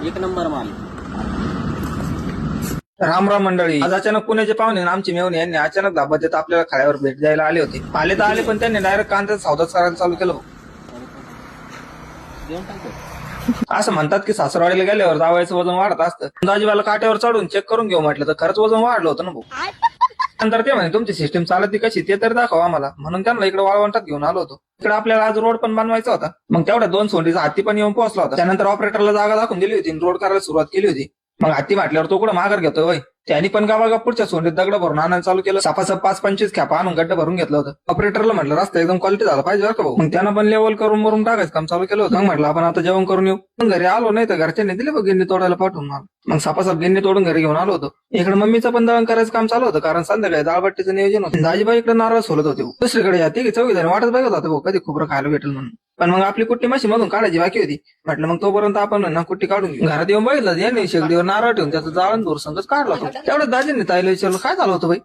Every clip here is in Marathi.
एक नंबर माल. राम राम मंडळी. आज अचानक पुण्याचे पाहुणे आणि आमचे मेवणे यांनी अचानक धाबा देत आपल्याला खाड्यावर भेट द्यायला आले होते. आले तर आले, पण त्यांनी डायरेक्ट कांद्याचा सौदाच करायला चालू केलं. देऊन टाकतो. असं म्हणतात की सासरवाडीला गेल्यावर जावयाचं वजन वाढत असतं. दाजीबाला काट्यावर चढून चेक करून घेऊ म्हटलं तर खरंच वजन वाढलं होतं ना भाऊ. नंतर ते म्हणे तुमची सिस्टीम चालती कशी ते तर दाखवा आम्हाला, म्हणून त्यांना इकडे वाळवंटात घेऊन आलो होतो. इकडे आपल्याला आज रोड पण बनवायचा होता. मग तेवढ्या 2 सोंडीचा हत्ती पण येऊन पोहोचला होता. त्यानंतर ऑपरेटरला जागा दाखवून दिली होती, रोड करायला सुरुवात केली होती. मग हत्ती म्हटल्यावर तो कुठं माघार घेतोय होय. त्यांनी पण गावागा पुढच्या सोंडीत दगड भरून आणायला चालू केलं. सपासप 5-25 खेपा आणून गड्डा भरून घेतलं होतं. ऑपरेटरला म्हटलं रस्ता एकदम क्वालिटी झाला पाहिजे बरं का भाऊ. मग त्यानं पण लेवल करून मरून टाकायचं काम चालू केलं होतं. मग म्हटलं आपण आता जेवण करून येऊ. मग घरी आलो नाही तर घरच्यांनी दिले बघ गिन्नी तोडायला पाठवून मला. मग सपासप गिन्नी तोडून घरी घेऊन आलो होतो. इकडे मम्मीचं पण दळण करायचं काम चालू होतं, कारण संध्याकाळी दाळबट्टीचं नियोजन होतं. दाजीबाई इकडे नारळ सोलत होते. दुसरीकडे या तिघी चौघीजणी वाटत बघत होते भाऊ कधी खोबरं खायला भेटेल म्हणून. पण मग आपली कुट्टी मशी मधून काढायची बाकी होती. म्हटलं मग तोपर्यंत आपण ना कुट्टी काढून घेऊ. घरात येऊन बघितलं यांनी शेगडीवर नारळ ठेवून त्याचं जाळण दूर संगच काढला होता. तेवढं दाजींनी ताईला विचारलं काय झालं होतं बाई.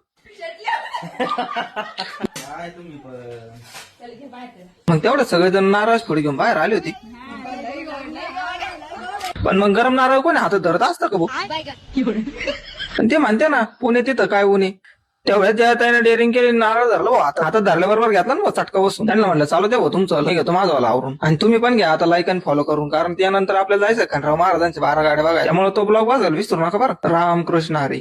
मग तेवढं सगळेजण नारळ फोडी घेऊन बाहेर आली होती. पण मग गरम नारळ कोणी हातात धरत असतं का भाऊ. पण ते म्हणते ना पुणे तिथं काय उन्हे. तेवढ्यात ज्या त्याने डेअरिंग केली नारळ धरलं भाऊ. हातात धरल्याबरोबर घेतला ना चटका बसून. त्यांना म्हणलं चालू द्या भाऊ तुमचं, मी घेतो माझं आवरून. आणि तुम्ही पण घ्या आता लाईक आणि फॉलो करून, कारण त्यानंतर आपल्याला जायचं खंडराव महाराजांच्या 12 गाड्या बघा. त्यामुळे तो ब्लॉग बघायला विसरू नका बरं. रामकृष्ण हरी.